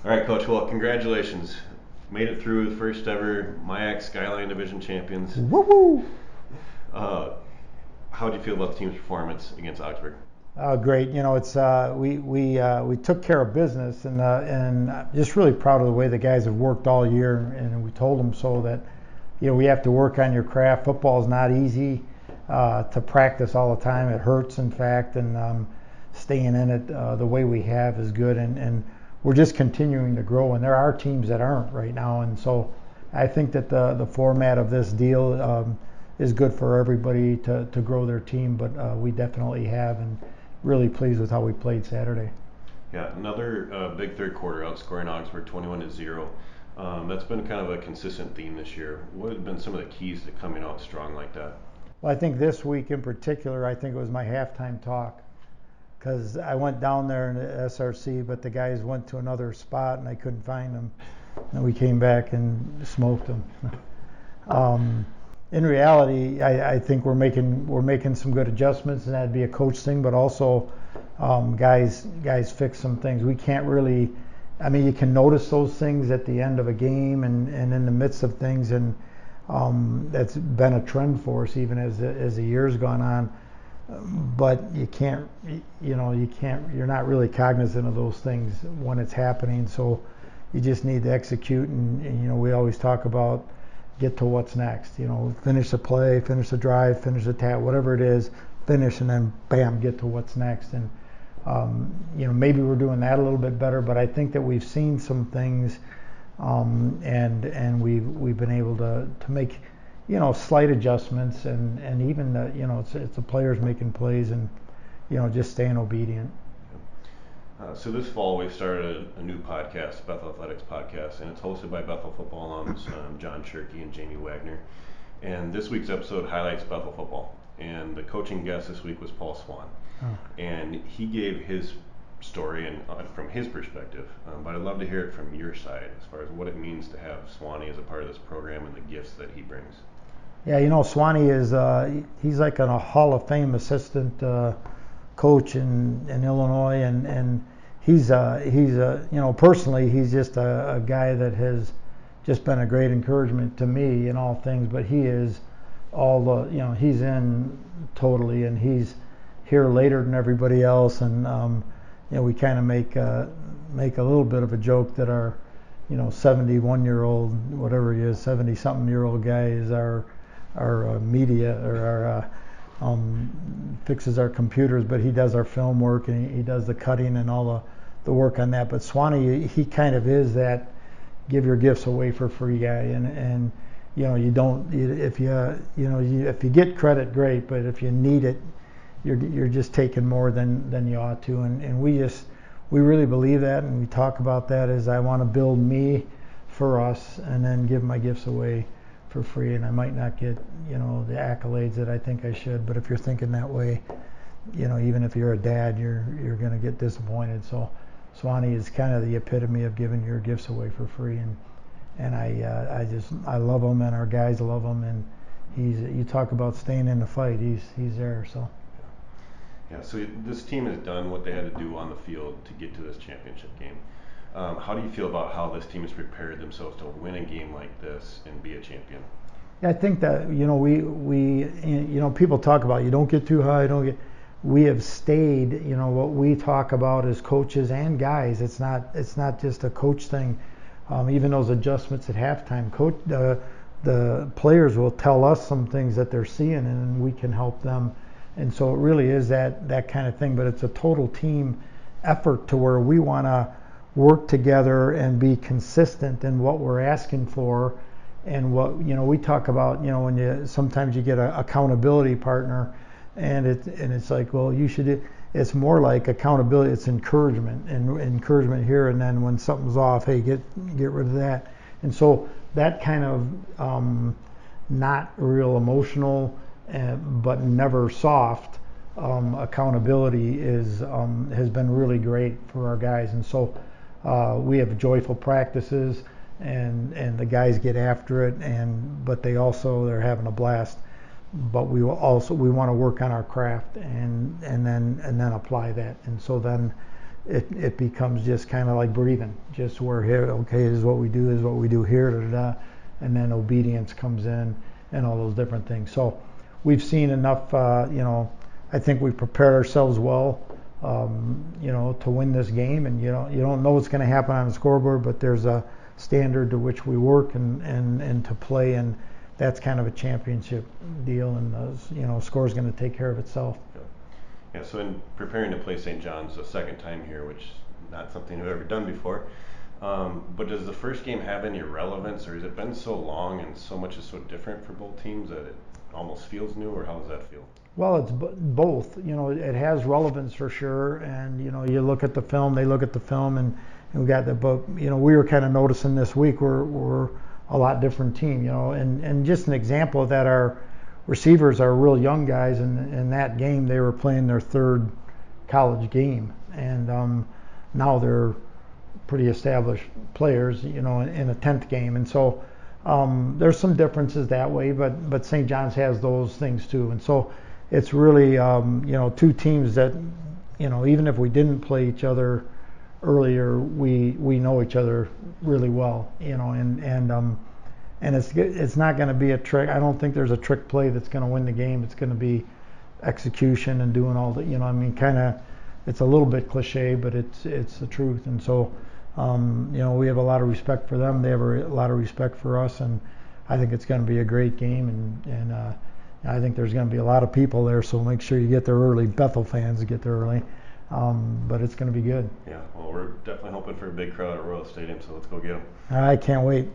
All right, Coach. Well, congratulations. Made it through the first ever MIAC Skyline Division champions. Woo-hoo! Uh, how do you feel about the team's performance against Augsburg? Great. It's we took care of business, and just really proud of the way the guys have worked all year, and we told them so that we have to work on your craft. Football is not easy to practice all the time. It hurts, in fact, and staying in it the way we have is good, and we're just continuing to grow. And there are teams that aren't right now, and so I think that the format of this deal is good for everybody to grow their team, but we definitely have, and really pleased with how we played Saturday. Yeah, another big third quarter, outscoring Augsburg 21-0. That's been kind of a consistent theme this year. What have been some of the keys to coming out strong like that? Well, I think this week in particular, I think it was my halftime talk, because I went down there in the SRC, but the guys went to another spot and I couldn't find them, and we came back and smoked them. In reality, I think we're making some good adjustments, and that'd be a coach thing, but also guys fix some things. We can't really, I mean, you can notice those things at the end of a game and in the midst of things, and that's been a trend for us even as the years gone on. But you're not really cognizant of those things when it's happening. So you just need to execute, and we always talk about get to what's next. Finish the play, finish the drive, finish the tap, whatever it is, finish, and then bam, get to what's next. And maybe we're doing that a little bit better, but I think that we've seen some things, and we've been able to make slight adjustments, and even it's the players making plays, and just staying obedient. So this fall we've started a new podcast, Bethel Athletics Podcast, and it's hosted by Bethel football alums John Shirkey and Jamie Wagner. And this week's episode highlights Bethel football. And the coaching guest this week was Paul Swan. Oh. And he gave his story and from his perspective, but I'd love to hear it from your side as far as what it means to have Swanee as a part of this program and the gifts that he brings. Yeah, Swanee is he's like a Hall of Fame assistant coach in Illinois, and he's personally he's just a guy that has just been a great encouragement to me in all things. But he is he's in totally, and he's here later than everybody else, and we kind of make a little bit of a joke that our 71-year-old, whatever he is, 70-something-year-old guy is our media, or our fixes our computers, but he does our film work, and he does the cutting and all the work on that. But Swanee, he kind of is that give your gifts away for free guy, and you don't, if you get credit, great, but if you need it, you're just taking more than you ought to, and we really believe that, and we talk about that as I want to build me for us, and then give my gifts away for free. And I might not get the accolades that I think I should, but if you're thinking that way, even if you're a dad, you're going to get disappointed. So Swanee is kind of the epitome of giving your gifts away for free, and I love him, and our guys love him, and you talk about staying in the fight, he's there. So yeah, so this team has done what they had to do on the field to get to this championship game. How do you feel about how this team has prepared themselves to win a game like this and be a champion? Yeah, I think that we people talk about you don't get too high, we have stayed. What we talk about as coaches and guys, it's not just a coach thing. Even those adjustments at halftime, the players will tell us some things that they're seeing, and we can help them. And so it really is that kind of thing, but it's a total team effort to where we want to work together and be consistent in what we're asking for, and what we talk about. When sometimes you get an accountability partner, and it's like, well, you should. It's more like accountability. It's encouragement, and encouragement here, and then when something's off, hey, get rid of that. And so that kind of not real emotional, but never soft accountability has been really great for our guys. And so we have joyful practices, and the guys get after it, but they're having a blast. But we want to work on our craft and then apply that. And so then it becomes just kind of like breathing, just where here, okay, this is what we do here, da, da, da, and then obedience comes in and all those different things. So we've seen enough, I think we've prepared ourselves well, to win this game, and you don't know what's going to happen on the scoreboard, but there's a standard to which we work and to play, and that's kind of a championship deal, and score's going to take care of itself. Yeah, so in preparing to play St. John's a second time here, which is not something I've ever done before, but does the first game have any relevance, or has it been so long and so much is so different for both teams that it almost feels new, or how does that feel? Well, it's both. It has relevance for sure, and you look at the film, they look at the film, and we got that. But we were kind of noticing this week we're a lot different team. And just an example of that, our receivers are real young guys, and in that game they were playing their third college game, and now they're pretty established players, in a 10th game, and so there's some differences that way, but St. John's has those things too, and so it's really two teams that even if we didn't play each other earlier, we know each other really well, and it's not going to be a trick. I don't think there's a trick play that's going to win the game. It's going to be execution and doing all the, kind of, it's a little bit cliche, but it's the truth. And so, we have a lot of respect for them. They have a lot of respect for us, and I think it's going to be a great game. And I think there's going to be a lot of people there, so make sure you get there early. Bethel fans get there early. But it's going to be good. Yeah, well, we're definitely hoping for a big crowd at Royal Stadium, so let's go get them. I can't wait.